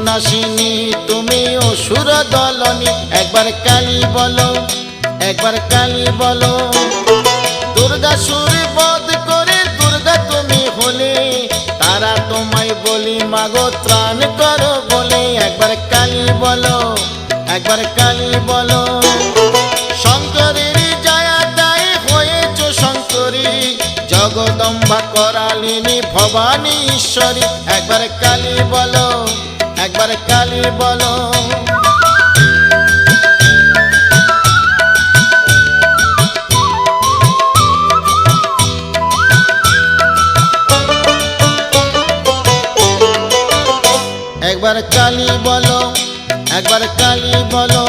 নাশিনী তুমি অসুর দলনী একবার কালী বলো একবার কালী বলো দুর্গাসুর বধ করে দুর্গা তুমি হলে তারা তোমায় বলি মাগো ত্রাণ করো বলে একবার কালী বলো একবার কালী বলো শঙ্করের জয়া দায় হয়েছ শঙ্করী জগদম্বা করালিনী ভবানী ঈশ্বরী একবার কালী বলো একবার কালী বলো একবার কালী বলো একবার কালী বলো